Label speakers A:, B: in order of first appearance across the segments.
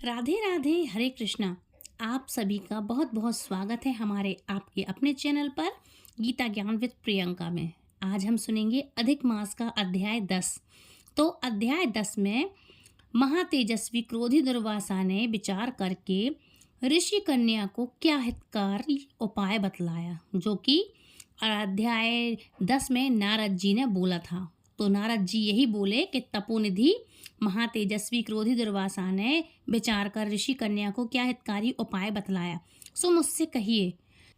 A: राधे राधे, हरे कृष्णा। आप सभी का बहुत बहुत स्वागत है हमारे आपके अपने चैनल पर गीता ज्ञान विद प्रियंका में। आज हम सुनेंगे अधिक मास का अध्याय 10। तो अध्याय 10 में महातेजस्वी क्रोधी दुर्वासा ने विचार करके ऋषि कन्या को क्या हितकारी उपाय बतलाया, जो कि अध्याय 10 में नारद जी ने बोला था। तो नारद जी यही बोले कि तपोनिधि महातेजस्वी क्रोधी दुर्वासा ने विचार कर ऋषि कन्या को क्या हितकारी उपाय बतलाया, सो मुझसे कहिए।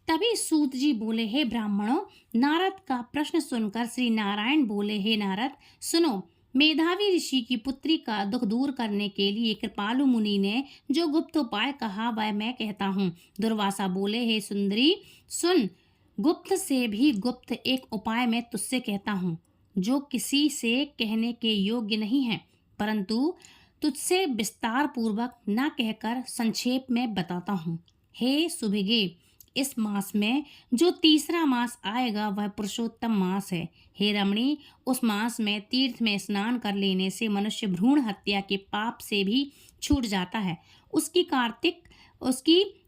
A: तभी सूत जी बोले, हे ब्राह्मणों, नारद का प्रश्न सुनकर श्री नारायण बोले, हे नारद सुनो, मेधावी ऋषि की पुत्री का दुख दूर करने के लिए कृपालु मुनि ने जो गुप्त उपाय कहा वह मैं कहता हूँ। दुर्वासा बोले, हे सुंदरी सुन, गुप्त से भी गुप्त एक उपाय मैं तुझसे कहता हूँ, जो किसी से कहने के योग्य नहीं है, परंतु तुझसे विस्तार पूर्वक न कहकर संक्षेप में बताता हूँ। हे सुभिगे, इस मास में जो तीसरा मास आएगा वह पुरुषोत्तम मास है। हे रमणी, उस मास में तीर्थ में स्नान कर लेने से मनुष्य भ्रूण हत्या के पाप से भी छूट जाता है। उसकी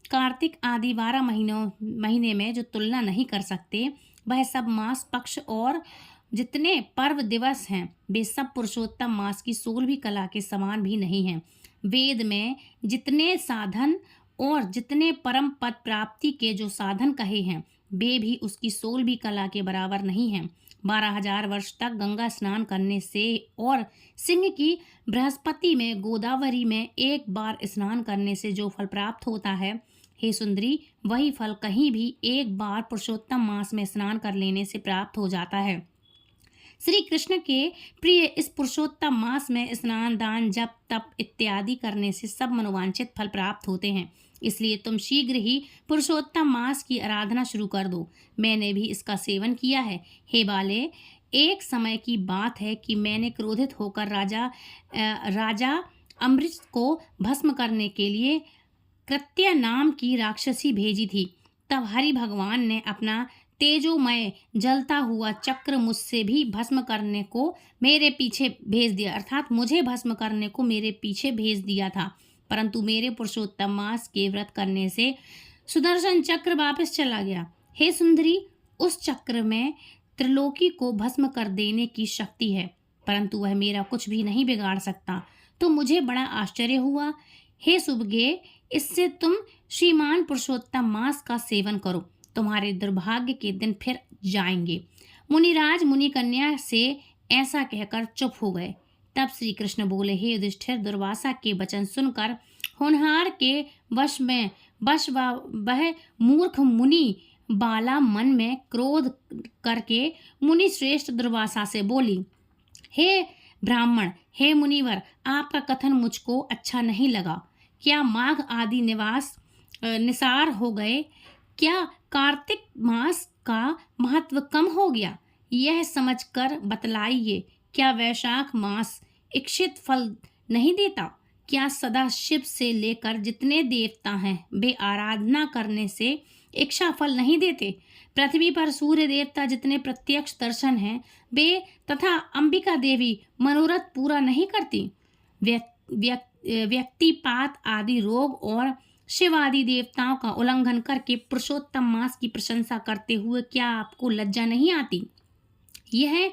A: कार्तिक आदि 12 महीने में जो तुलना नहीं कर सकते, वह सब मास पक्ष और जितने पर्व दिवस हैं वे सब पुरुषोत्तम मास की 16वीं कला के समान भी नहीं हैं। वेद में जितने साधन और जितने परम पद प्राप्ति के जो साधन कहे हैं वे भी उसकी 16वीं कला के बराबर नहीं हैं। 12,000 वर्ष तक गंगा स्नान करने से और सिंह की बृहस्पति में गोदावरी में एक बार स्नान करने से जो फल प्राप्त होता है, हे सुंदरी, वही फल कहीं भी एक बार पुरुषोत्तम मास में स्नान कर लेने से प्राप्त हो जाता है। श्री कृष्ण के प्रिय इस पुरुषोत्तम मास में स्नान, दान, जप, तप इत्यादि करने से सब मनोवांछित फल प्राप्त होते हैं। इसलिए तुम शीघ्र ही पुरुषोत्तम मास की आराधना शुरू कर दो। मैंने भी इसका सेवन किया है। हे बाले, एक समय की बात है कि मैंने क्रोधित होकर राजा अम्बरीश को भस्म करने के लिए कृत्या नाम की राक्षसी भेजी थी। तब हरि भगवान ने अपना तेजोमय जलता हुआ चक्र मुझसे भी भस्म करने को मेरे पीछे भेज दिया, अर्थात मुझे भस्म करने को मेरे पीछे भेज दिया था। परंतु मेरे पुरुषोत्तम मास के व्रत करने से सुदर्शन चक्र वापस चला गया। हे सुंदरी, उस चक्र में त्रिलोकी को भस्म कर देने की शक्ति है, परंतु वह मेरा कुछ भी नहीं बिगाड़ सकता। तो मुझे बड़ा आश्चर्य हुआ। हे सुभगे, इससे तुम श्रीमान पुरुषोत्तम मास का सेवन करो, तुम्हारे दुर्भाग्य के दिन फिर जाएंगे। मुनिराज मुनि कन्या से ऐसा कहकर चुप हो गए। तब श्री कृष्ण बोले, हे युधिष्ठिर, दुर्वासा के वचन सुनकर होनहार के वश वह मूर्ख मुनि बाला मन में क्रोध करके मुनि श्रेष्ठ दुर्वासा से बोली, हे ब्राह्मण, हे मुनिवर, आपका कथन मुझको अच्छा नहीं लगा। क्या माघ आदि निसार हो गए? क्या कार्तिक मास का महत्व कम हो गया? यह समझकर बतलाइए, क्या वैशाख मास इच्छित फल नहीं देता? क्या सदा शिव से लेकर जितने देवता हैं वे आराधना करने से इच्छा फल नहीं देते? पृथ्वी पर सूर्य देवता जितने प्रत्यक्ष दर्शन हैं वे तथा अंबिका देवी मनोरथ पूरा नहीं करती? व्यक्तिपात आदि रोग और शिव आदि देवताओं का उल्लंघन करके पुरुषोत्तम मास की प्रशंसा करते हुए क्या आपको लज्जा नहीं आती? यह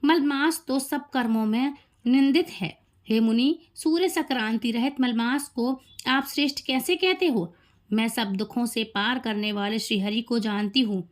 A: मलमास तो सब कर्मों में निंदित है। हे मुनि, सूर्य संक्रांति रहित मलमास को आप श्रेष्ठ कैसे कहते हो? मैं सब दुखों से पार करने वाले श्रीहरि को जानती हूँ।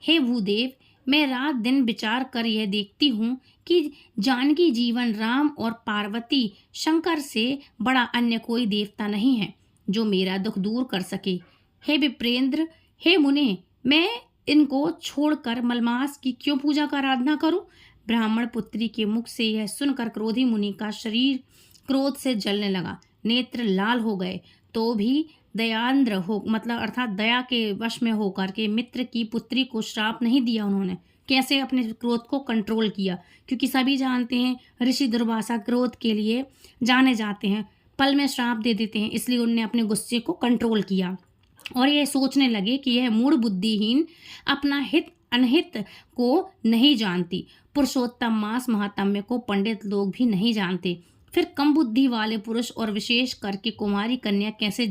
A: हे भूदेव, मैं रात दिन विचार कर यह देखती हूँ कि जानकी जीवन राम और पार्वती शंकर से बड़ा अन्य कोई देवता नहीं है जो मेरा दुख दूर कर सके। हे विप्रेंद्र, हे मुने, मैं इनको छोड़कर मलमास की क्यों पूजा का आराधना करूं? ब्राह्मण पुत्री के मुख से यह सुनकर क्रोधी मुनि का शरीर क्रोध से जलने लगा, नेत्र लाल हो गए, तो भी दयान्द्र हो अर्थात दया के वश में होकर के मित्र की पुत्री को श्राप नहीं दिया। उन्होंने कैसे अपने क्रोध को कंट्रोल किया? क्योंकि सभी जानते हैं ऋषि दुर्वासा क्रोध के लिए जाने जाते हैं, पल में श्राप दे देते हैं, इसलिए उन्होंने अपने गुस्से को कंट्रोल किया और यह सोचने लगे कि यह मूढ़ बुद्धिहीन अपना हित अनहित को नहीं जानती। पुरुषोत्तम मास महात्म्य को पंडित लोग भी नहीं जानते, फिर कम बुद्धि वाले पुरुष और विशेष करके कुमारी कन्या कैसे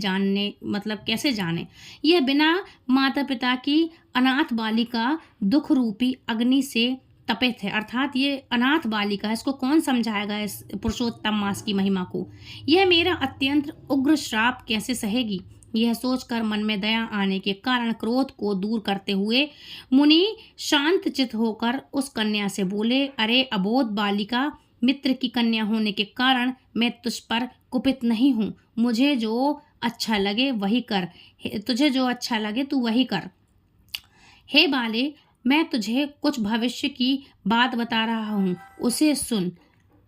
A: जाने यह बिना माता पिता की अनाथ बालिका दुख रूपी अग्नि से तपित है। अर्थात ये अनाथ बालिका है, इसको कौन समझाएगा इस पुरुषोत्तम मास की महिमा को। यह मेरा अत्यंत उग्र श्राप कैसे सहेगी। यह सोचकर मन में दया आने के कारण क्रोध को दूर करते हुए मुनि शांत चित होकर उस कन्या से बोले, अरे अबोध बालिका, मित्र की कन्या होने के कारण मैं तुझ पर कुपित नहीं हूँ। मुझे जो अच्छा लगे वही कर, तुझे जो अच्छा लगे तू वही कर। हे बाले, मैं तुझे कुछ भविष्य की बात बता रहा हूँ, उसे सुन।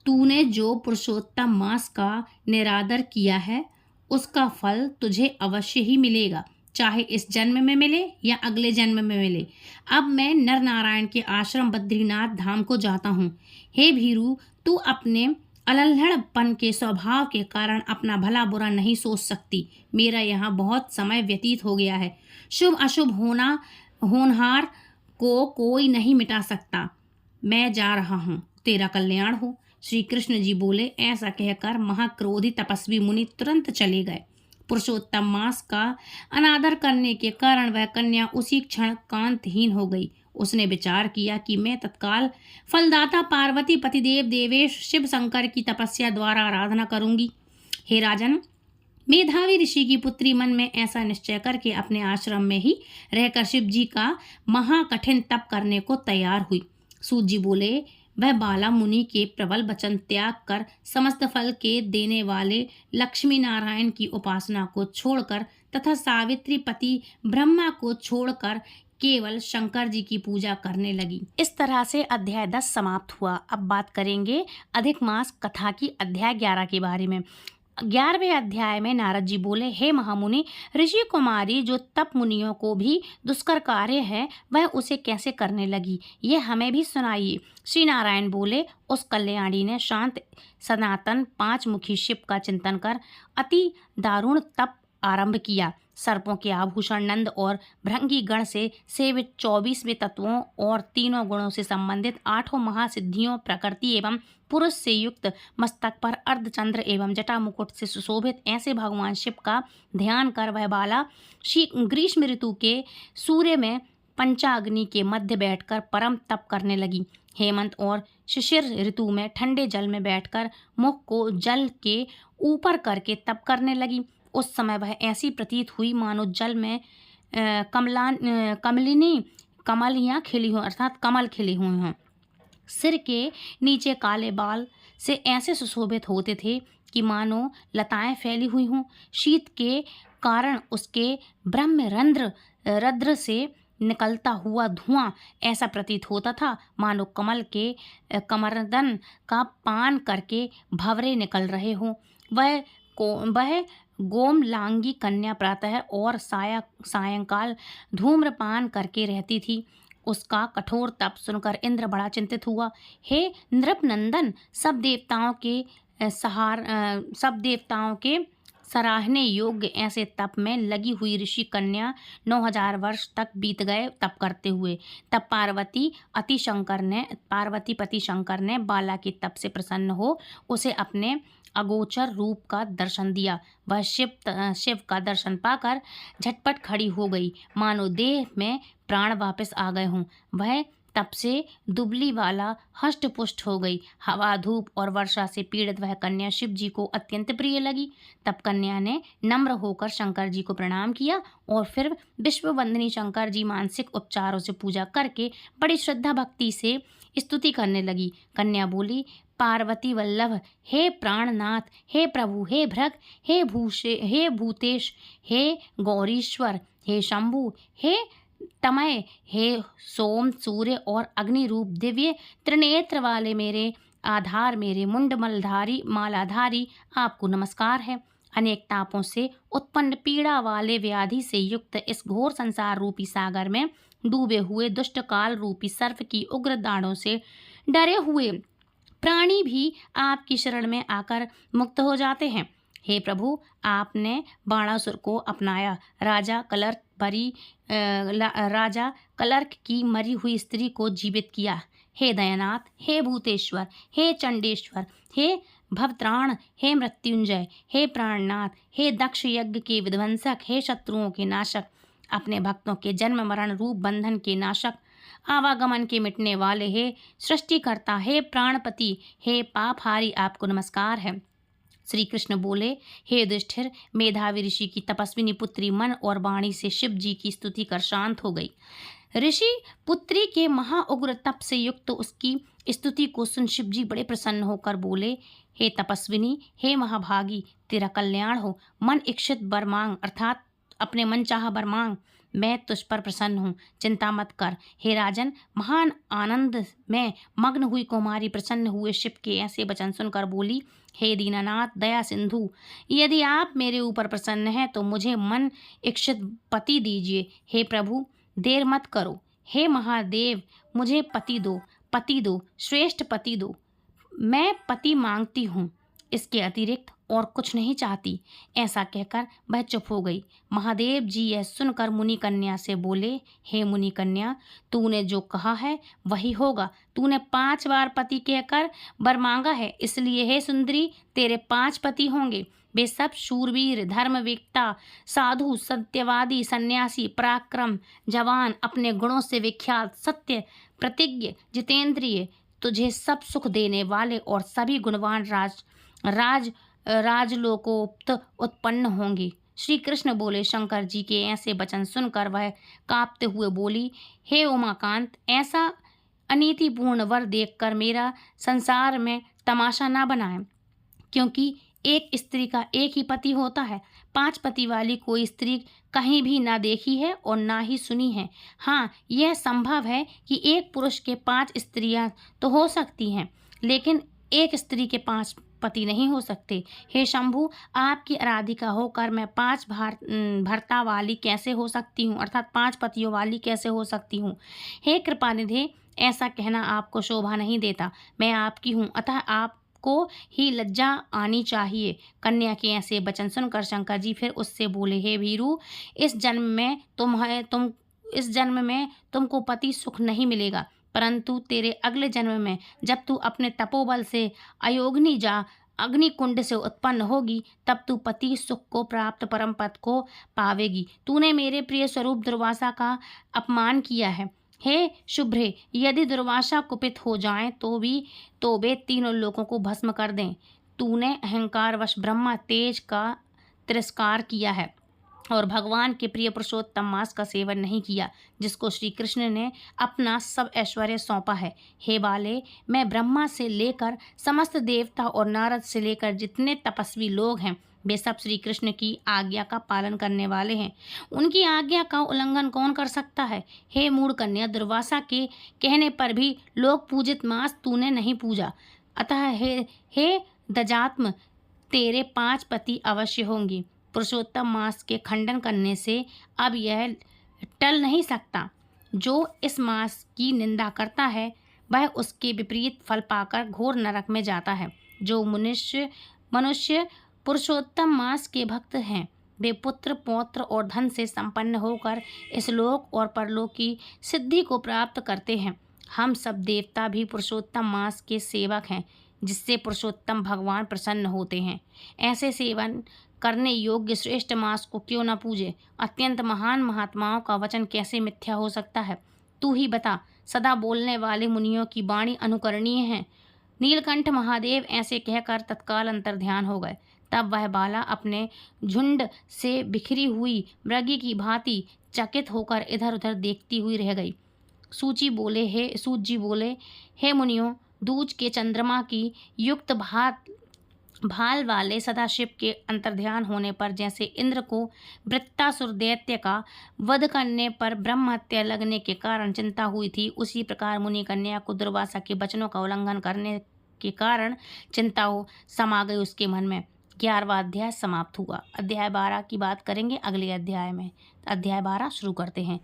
A: तूने जो पुरुषोत्तम मास का निरादर किया है उसका फल तुझे अवश्य ही मिलेगा, चाहे इस जन्म में मिले या अगले जन्म में मिले। अब मैं नर नारायण के आश्रम बद्रीनाथ धाम को जाता हूँ। हे भीरू, तू अपने अलल्हड़पन के स्वभाव के कारण अपना भला बुरा नहीं सोच सकती। मेरा यहाँ बहुत समय व्यतीत हो गया है। शुभ अशुभ होनहार को कोई नहीं मिटा सकता। मैं जा रहा हूँ, तेरा कल्याण हो। श्री कृष्ण जी बोले। ऐसा कहकर महाक्रोधी तपस्वी मुनि तुरंत चले गए। पुरुषोत्तम मास का अनादर करने के कारण वह कन्या उसी क्षण कांतहीन हो गई। उसने विचार किया कि मैं तत्काल फलदाता पार्वती पतिदेव देवेश शिव शंकर की तपस्या द्वारा आराधना करूंगी। हे राजन, मेधावी ऋषि की पुत्री मन में ऐसा निश्चय करके अपने आश्रम में ही रहकर शिव जी का महाकठिन तप करने को तैयार हुई। सूत जी बोले, वह बाला मुनि के प्रबल वचन त्याग कर समस्त फल के देने वाले लक्ष्मी नारायण की उपासना को छोड़कर तथा सावित्री पति ब्रह्मा को छोड़कर केवल शंकर जी की पूजा करने लगी। इस तरह से अध्याय 10 समाप्त हुआ। अब बात करेंगे अधिक मास कथा की अध्याय 11 के बारे में। 11वें अध्याय में नारद जी बोले, हे महामुनि, ऋषि कुमारी जो तप मुनियों को भी दुष्कर कार्य है वह उसे कैसे करने लगी, ये हमें भी सुनाइए। श्री नारायण बोले, उस कल्याणी ने शांत सनातन 5 मुखी शिव का चिंतन कर अति दारुण तप आरंभ किया। सर्पों के आभूषण नंद और भृंगी गण से सेवित 24वें तत्वों और तीनों गुणों से संबंधित 8 महासिद्धियों, प्रकृति एवं पुरुष से युक्त, मस्तक पर अर्धचंद्र एवं जटा मुकुट से सुशोभित ऐसे भगवान शिव का ध्यान कर वह बाला ग्रीष्म ऋतु के सूर्य में पंचाग्नि के मध्य बैठकर परम तप करने लगी। हेमंत और शिशिर ऋतु में ठंडे जल में बैठकर मुख को जल के ऊपर करके तप करने लगी। उस समय वह ऐसी प्रतीत हुई मानो जल में कमलिनी कमलियाँ खिली हों, अर्थात कमल खिले हुए हों। सिर के नीचे काले बाल से ऐसे सुशोभित होते थे कि मानो लताएं फैली हुई हों। शीत के कारण उसके रद्र से निकलता हुआ धुआं ऐसा प्रतीत होता था मानो कमल के कमरदन का पान करके भंवरे निकल रहे हों। वह गोमलांगी कन्या प्रातः और सायंकाल धूम्रपान करके रहती थी। उसका कठोर तप सुनकर इंद्र बड़ा चिंतित हुआ। हे नृपनंदन, सब देवताओं के सराहने योग्य ऐसे तप में लगी हुई ऋषि कन्या 9000 वर्ष तक बीत गए तप करते हुए। तब पार्वती पति शंकर ने बाला के तप से प्रसन्न हो उसे अपने अगोचर रूप का दर्शन दिया। वह शिव का दर्शन पाकर झटपट खड़ी हो गई, मानो देह में प्राण वापस आ गए हों। वह तप से दुबली वाला हष्ट पुष्ट हो गई। हवा, धूप और वर्षा से पीड़ित वह कन्या शिव जी को अत्यंत प्रिय लगी। तब कन्या ने नम्र होकर शंकर जी को प्रणाम किया और फिर विश्ववंदनी शंकर जी मानसिक उपचारों से पूजा करके बड़ी श्रद्धा भक्ति से स्तुति करने लगी। कन्या बोली, पार्वती वल्लभ, हे प्राणनाथ, हे प्रभु, हे भृग, हे भूतेश, हे गौरीश्वर, हे शंभु, हे तमय, हे सोम, सूर्य और अग्नि रूप दिव्य त्रिनेत्र वाले मेरे आधार, मेरे मुंड मालाधारी, आपको नमस्कार है। अनेक तापों से उत्पन्न पीड़ा वाले व्याधि से युक्त इस घोर संसार रूपी सागर में डूबे हुए दुष्ट काल रूपी सर्प की उग्र दाढ़ों से डरे हुए प्राणी भी आपकी शरण में आकर मुक्त हो जाते हैं। हे प्रभु, आपने बाणासुर को अपनाया, राजा कलर्क की मरी हुई स्त्री को जीवित किया। हे दयानाथ, हे भूतेश्वर, हे चंडेश्वर, हे भवत्राण, हे मृत्युंजय, हे प्राणनाथ, हे दक्ष यज्ञ के विध्वंसक, हे शत्रुओं के नाशक, अपने भक्तों के जन्म मरण रूप बंधन के नाशक, आवागमन के मिटने वाले, हे सृष्टिकर्ता, हे प्राणपति, हे पापहारी, आपको नमस्कार है। श्री कृष्ण बोले, हे युधिष्ठिर, मेधावी ऋषि की तपस्विनी पुत्री मन और वाणी से शिव जी की स्तुति कर शांत हो गई। ऋषि पुत्री के महाउग्र तप से युक्त उसकी स्तुति को सुन शिव जी बड़े प्रसन्न होकर बोले, हे तपस्विनी, हे महाभागी, तेरा कल्याण हो। मन इच्छित वर मांग, अर्थात अपने मन चाह वर मांग, मैं तुझ पर प्रसन्न हूँ, चिंता मत कर। हे राजन, महान आनंद में मग्न हुई कुमारी प्रसन्न हुए शिव के ऐसे वचन सुनकर बोली, हे दीनानाथ, दया सिंधु, यदि आप मेरे ऊपर प्रसन्न हैं तो मुझे मन इच्छित पति दीजिए। हे प्रभु, देर मत करो। हे महादेव, मुझे पति दो, श्रेष्ठ पति दो। मैं पति मांगती हूँ, इसके अतिरिक्त और कुछ नहीं चाहती। ऐसा कहकर वह चुप हो गई। महादेव जी यह सुनकर मुनि कन्या से बोले, हे मुनि कन्या, तूने जो कहा है वही होगा। तूने 5 बार पति कहकर वर मांगा है, इसलिए हे सुंदरी, तेरे 5 पति होंगे। वे सब शूरवीर, धर्मवेत्ता, साधु, सत्यवादी, सन्यासी, पराक्रम, जवान, अपने गुणों से विख्यात, सत्य प्रतिज्ञ, जितेंद्रिय, तुझे सब सुख देने वाले और सभी गुणवान राजलोकोक्त उत्पन्न होंगे। श्री कृष्ण बोले, शंकर जी के ऐसे वचन सुनकर वह कांपते हुए बोली, हे उमाकांत, ऐसा अनीतिपूर्ण वर देखकर मेरा संसार में तमाशा ना बनाए, क्योंकि एक स्त्री का एक ही पति होता है। 5 पति वाली कोई स्त्री कहीं भी ना देखी है और ना ही सुनी है। हाँ, यह संभव है कि एक पुरुष के 5 स्त्रियां तो हो सकती हैं, लेकिन एक स्त्री के 5 पति नहीं हो सकते। हे शंभु, आपकी आराधिका होकर मैं 5 भर्ता वाली कैसे हो सकती हूँ, अर्थात 5 पतियों वाली कैसे हो सकती हूँ। हे कृपानिधे, ऐसा कहना आपको शोभा नहीं देता। मैं आपकी हूँ, अतः आपको ही लज्जा आनी चाहिए। कन्या के ऐसे वचन सुनकर शंकर जी फिर उससे बोले, हे भीरू, इस जन्म में तुमको पति सुख नहीं मिलेगा, परंतु तेरे अगले जन्म में जब तू अपने तपोबल से अयोग्नि जा अग्निकुंड से उत्पन्न होगी, तब तू पति सुख को प्राप्त परम पद को पावेगी। तूने मेरे प्रिय स्वरूप दुर्वासा का अपमान किया है। हे शुभ्रे, यदि दुर्वासा कुपित हो जाएं तो वे तीनों लोगों को भस्म कर दें। तूने अहंकारवश ब्रह्मा तेज का तिरस्कार किया है और भगवान के प्रिय पुरुषोत्तम मास का सेवन नहीं किया, जिसको श्री कृष्ण ने अपना सब ऐश्वर्य सौंपा है। हे बाले, मैं ब्रह्मा से लेकर समस्त देवता और नारद से लेकर जितने तपस्वी लोग हैं, वे सब श्री कृष्ण की आज्ञा का पालन करने वाले हैं। उनकी आज्ञा का उल्लंघन कौन कर सकता है। हे मूढ़ कन्या, दुर्वासा के कहने पर भी लोग पूजित मास तूने नहीं पूजा, अतः हे दजात्म, तेरे 5 पति अवश्य होंगे। पुरुषोत्तम मास के खंडन करने से अब यह टल नहीं सकता। जो इस मास की निंदा करता है वह उसके विपरीत फल पाकर घोर नरक में जाता है। जो मनुष्य पुरुषोत्तम मास के भक्त हैं, वे पुत्र पौत्र और धन से संपन्न होकर इस लोक और परलोक की सिद्धि को प्राप्त करते हैं। हम सब देवता भी पुरुषोत्तम मास के सेवक हैं, जिससे पुरुषोत्तम भगवान प्रसन्न होते हैं। ऐसे सेवन करने योग्य श्रेष्ठ मास को क्यों न पूजे। अत्यंत महान महात्माओं का वचन कैसे मिथ्या हो सकता है। तू ही बता। सदा बोलने वाले मुनियों की वाणी अनुकरणीय है। नीलकंठ महादेव ऐसे कहकर तत्काल अंतर्ध्यान हो गए। तब वह बाला अपने झुंड से बिखरी हुई मृगी की भांति चकित होकर इधर उधर देखती हुई रह गई। सूत जी बोले, हे मुनियों, दूज के चंद्रमा की युक्त भाल वाले सदाशिव के अंतर्ध्यान होने पर जैसे इंद्र को वृत्तासुर दैत्य का वध करने पर ब्रह्म हत्या लगने के कारण चिंता हुई थी, उसी प्रकार मुनि कन्या को दुर्वासा के वचनों का उल्लंघन करने के कारण चिंता समा गई उसके मन में। 11वां अध्याय समाप्त हुआ। अध्याय 12 की बात करेंगे अगले अध्याय में। अध्याय 12 शुरू करते हैं।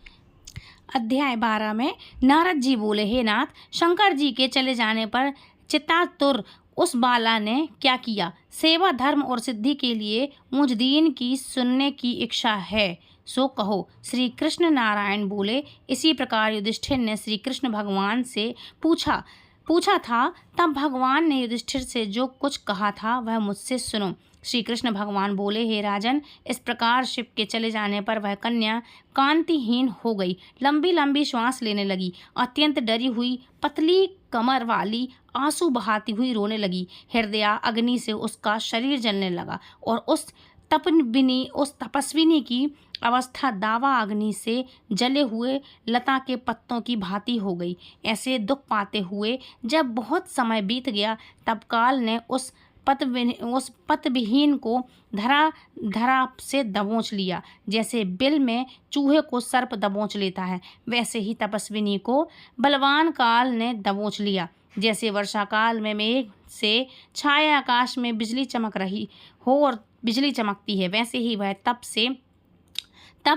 A: अध्याय 12 में नारद जी बोले, हे नाथ, शंकर जी के चले जाने पर चित्तातुर उस बाला ने क्या किया। सेवा धर्म और सिद्धि के लिए मुझ दीन की सुनने की इच्छा है, सो कहो। श्री कृष्ण नारायण बोले। इसी प्रकार युधिष्ठिर ने श्री कृष्ण भगवान से पूछा, पूछा था, तब भगवान ने युधिष्ठिर से जो कुछ कहा था वह मुझसे सुनो। श्री कृष्ण भगवान बोले, हे राजन, इस प्रकार शिव के चले जाने पर वह कन्या कांतिहीन हो गई, लंबी लंबी श्वास लेने लगी, अत्यंत डरी हुई, पतली कमर वाली, आंसू बहाती हुई रोने लगी। हृदय अग्नि से उसका शरीर जलने लगा और उस तपस्विनी की अवस्था दावा अग्नि से जले हुए लता के पत्तों की भांति हो गई। ऐसे दुख पाते हुए जब बहुत समय बीत गया, तब काल ने उस पतविहीन को धरा से दबोच लिया। जैसे बिल में चूहे को सर्प दबोच लेता है, वैसे ही तपस्विनी को बलवान काल ने दबोच लिया। जैसे वर्षा काल में मेघ से छाए आकाश में बिजली चमक रही हो और बिजली चमकती है, वैसे ही वह तप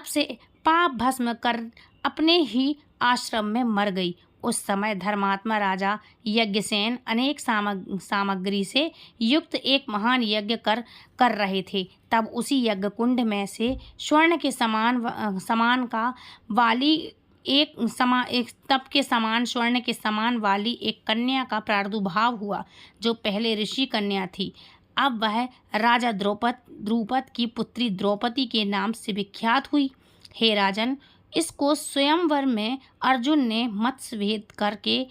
A: से पाप भस्म कर अपने ही आश्रम में मर गई। उस समय धर्मात्मा राजा यज्ञसेन अनेक सामग्री से युक्त एक महान यज्ञ कर रहे थे। तब उसी यज्ञ कुंड में से स्वर्ण के समान स्वर्ण के समान वाली एक कन्या का प्रादुर्भाव हुआ, जो पहले ऋषि कन्या थी। अब वह राजा द्रुपद की पुत्री द्रौपदी के नाम से विख्यात हुई। हे राजन, इसको स्वयंवर में अर्जुन ने मत्स्यभेद करके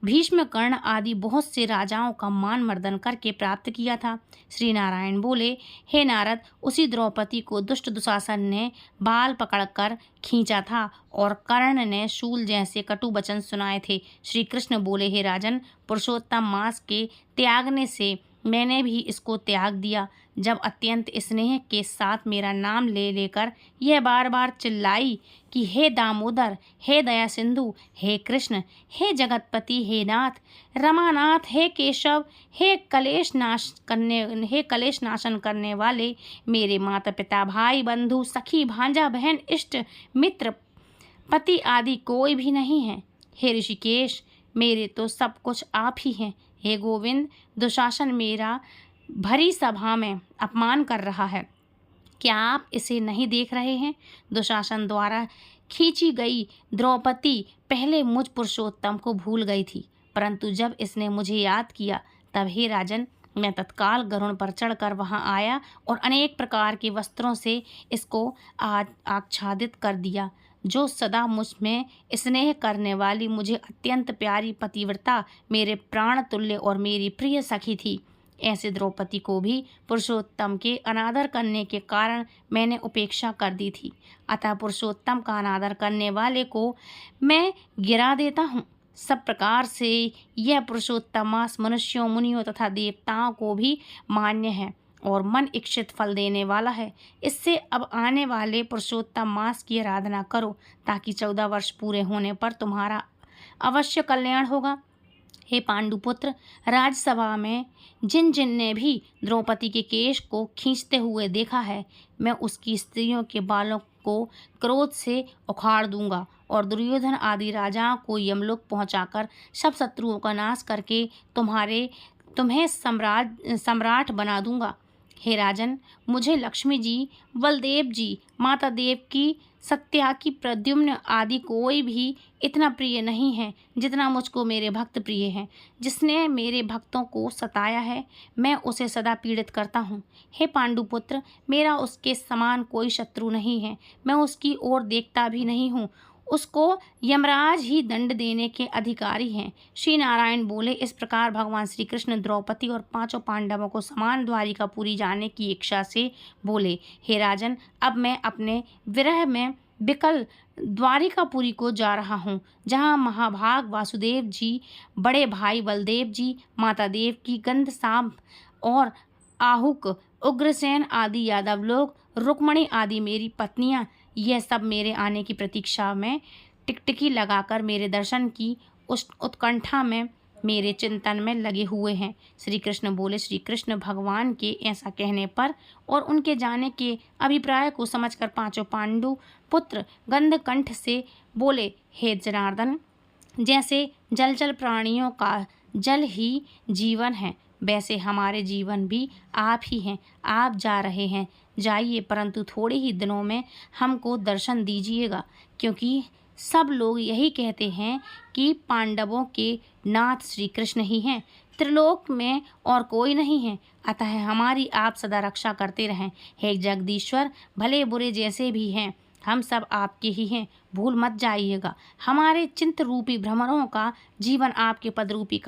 A: भीष्म, कर्ण आदि बहुत से राजाओं का मान मर्दन करके प्राप्त किया था। श्री नारायण बोले, हे नारद, उसी द्रौपदी को दुष्ट दुशासन ने बाल पकड़कर खींचा था और कर्ण ने शूल जैसे कटु वचन सुनाए थे। श्री कृष्ण बोले, हे राजन, पुरुषोत्तम मास के त्यागने से मैंने भी इसको त्याग दिया। जब अत्यंत स्नेह के साथ मेरा नाम ले लेकर यह बार बार चिल्लाई कि हे दामोदर, हे दया सिंधु, हे कृष्ण, हे जगतपति, हे नाथ, रमानाथ, हे केशव, हे कलेश नाशन करने वाले, मेरे माता पिता, भाई बंधु, सखी, भांजा, बहन, इष्ट मित्र, पति आदि कोई भी नहीं है। हे ऋषिकेश, मेरे तो सब कुछ आप ही हैं। हे गोविंद, दुशासन मेरा भरी सभा में अपमान कर रहा है, क्या आप इसे नहीं देख रहे हैं? दुशासन द्वारा खींची गई द्रौपदी पहले मुझ पुरुषोत्तम को भूल गई थी, परंतु जब इसने मुझे याद किया, तब हे राजन, मैं तत्काल गरुड़ पर चढ़कर वहां आया और अनेक प्रकार के वस्त्रों से इसको आच्छादित कर दिया। जो सदा मुझ में स्नेह करने वाली, मुझे अत्यंत प्यारी पतिव्रता, मेरे प्राण तुल्य और मेरी प्रिय सखी थी, ऐसे द्रौपदी को भी पुरुषोत्तम के अनादर करने के कारण मैंने उपेक्षा कर दी थी। अतः पुरुषोत्तम का अनादर करने वाले को मैं गिरा देता हूँ। सब प्रकार से यह पुरुषोत्तम मास मनुष्यों, मुनियों तथा देवताओं को भी मान्य है और मन इच्छित फल देने वाला है। इससे अब आने वाले पुरुषोत्तम मास की आराधना करो, ताकि 14 वर्ष पूरे होने पर तुम्हारा अवश्य कल्याण होगा। हे पांडुपुत्र, राजसभा में जिन ने भी द्रौपदी के केश को खींचते हुए देखा है, मैं उसकी स्त्रियों के बालों को क्रोध से उखाड़ दूंगा और दुर्योधन आदि राजाओं को यमलोक पहुंचाकर सब शत्रुओं का नाश करके तुम्हें सम्राट बना दूंगा। हे राजन, मुझे लक्ष्मी जी, बलदेव जी, माता देवकी, सत्याकी, प्रद्युम्न आदि कोई भी इतना प्रिय नहीं है जितना मुझको मेरे भक्त प्रिय हैं। जिसने मेरे भक्तों को सताया है, मैं उसे सदा पीड़ित करता हूँ। हे पांडुपुत्र, मेरा उसके समान कोई शत्रु नहीं है, मैं उसकी ओर देखता भी नहीं हूँ। उसको यमराज ही दंड देने के अधिकारी हैं। श्री नारायण बोले, इस प्रकार भगवान श्री कृष्ण द्रौपदी और 5 पांडवों को समान द्वारिकापुरी जाने की इच्छा से बोले, हे राजन, अब मैं अपने विरह में विकल द्वारिकापुरी को जा रहा हूँ, जहाँ महाभाग वासुदेव जी, बड़े भाई बलदेव जी, माता देव की, गंधसाब और आहुक, उग्रसेन आदि यादव लोग, रुक्मणी आदि मेरी पत्नियां, यह सब मेरे आने की प्रतीक्षा में टिकटिकी लगाकर मेरे दर्शन की उस उत्कंठा में, मेरे चिंतन में लगे हुए हैं। श्री कृष्ण बोले, श्री कृष्ण भगवान के ऐसा कहने पर और उनके जाने के अभिप्राय को समझकर 5 पांडु पुत्र गंधकंठ से बोले, हे जनार्दन, जैसे जलचर प्राणियों का जल ही जीवन है, वैसे हमारे जीवन भी आप ही हैं। आप जा रहे हैं, जाइए, परंतु थोड़े ही दिनों में हमको दर्शन दीजिएगा, क्योंकि सब लोग यही कहते हैं कि पांडवों के नाथ श्री कृष्ण ही हैं, त्रिलोक में और कोई नहीं है। अतः हमारी आप सदा रक्षा करते रहें। हे जगदीश्वर, भले बुरे जैसे भी हैं, हम सब आपके ही हैं, भूल मत जाइएगा। हमारे चिंत रूपी भ्रमरों का जीवन आपके पद रूपी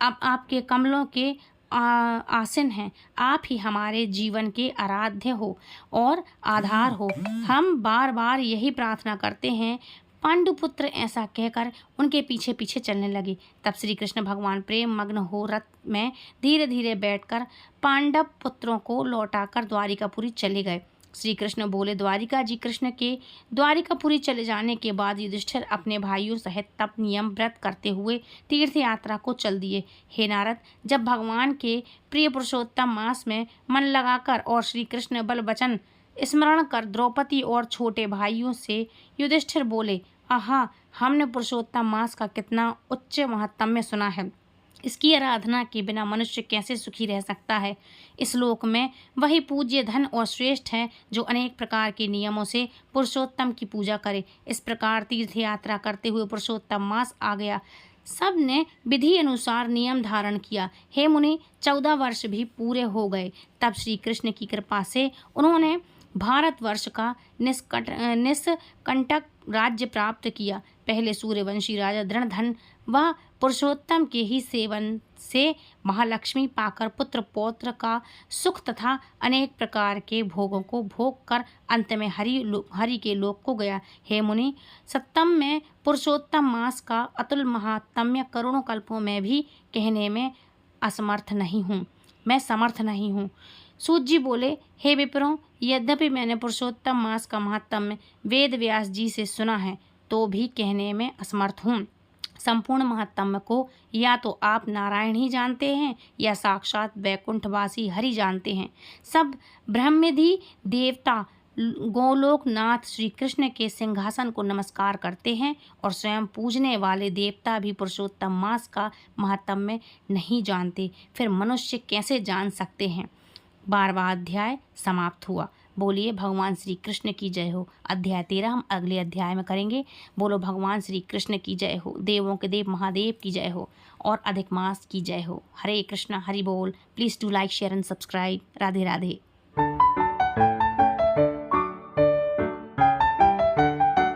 A: आपके कमलों के आसीन हैं। आप ही हमारे जीवन के आराध्य हो और आधार हो। हम बार बार यही प्रार्थना करते हैं। पांडुपुत्र ऐसा कहकर उनके पीछे पीछे चलने लगे। तब श्री कृष्ण भगवान प्रेम मग्न हो रथ में धीरे धीरे बैठकर पांडव पुत्रों को लौटाकर द्वारिकापुरी चले गए। श्री कृष्ण बोले, द्वारिका जी कृष्ण के द्वारिकापुरी चले जाने के बाद युधिष्ठिर अपने भाइयों सहित तप नियम व्रत करते हुए तीर्थ यात्रा को चल दिए। हे नारद, जब भगवान के प्रिय पुरुषोत्तम मास में मन लगाकर और श्री कृष्ण बल वचन स्मरण कर द्रौपदी और छोटे भाइयों से युधिष्ठिर बोले, आहा, हमने पुरुषोत्तम मास का कितना उच्च महात्म्य सुना है। इसकी आराधना के बिना मनुष्य कैसे सुखी रह सकता है। इस लोक में वही पूज्य धन और श्रेष्ठ है जो अनेक प्रकार के नियमों से पुरुषोत्तम की पूजा करे। इस प्रकार तीर्थ यात्रा करते हुए पुरुषोत्तम मास आ गया। सब ने विधि अनुसार नियम धारण किया। हे मुनि, 14 वर्ष भी पूरे हो गए। तब श्री कृष्ण की कृपा से उन्होंने भारतवर्ष का निष्कंटक राज्य प्राप्त किया। पहले सूर्यवंशी राजा दृढ़धन वह पुरुषोत्तम के ही सेवन से महालक्ष्मी पाकर पुत्र पौत्र का सुख तथा अनेक प्रकार के भोगों को भोग कर अंत में हरि के लोक को गया। हे मुनि, सप्तम में पुरुषोत्तम मास का अतुल महात्म्य करोड़ों कल्पों में भी कहने में असमर्थ नहीं हूँ, मैं समर्थ नहीं हूँ। सूत जी बोले, हे विप्रों, यद्यपि मैंने पुरुषोत्तम मास का महात्म्य वेद व्यास जी से सुना है तो भी कहने में असमर्थ हूँ। संपूर्ण महात्म्य को या तो आप नारायण ही जानते हैं या साक्षात वैकुंठवासी हरि जानते हैं। सब ब्रह्मादि देवता गोलोकनाथ श्री कृष्ण के सिंहासन को नमस्कार करते हैं और स्वयं पूजने वाले देवता भी पुरुषोत्तम मास का महात्म्य नहीं जानते, फिर मनुष्य कैसे जान सकते हैं। 12वां अध्याय समाप्त हुआ। बोलिए भगवान श्री कृष्ण की जय हो। अध्याय 13 हम अगले अध्याय में करेंगे। बोलो भगवान श्री कृष्ण की जय हो, देवों के देव महादेव की जय हो और अधिक मास की जय हो। हरे कृष्णा, हरि बोल। Please do like, share and subscribe. Radhe Radhe.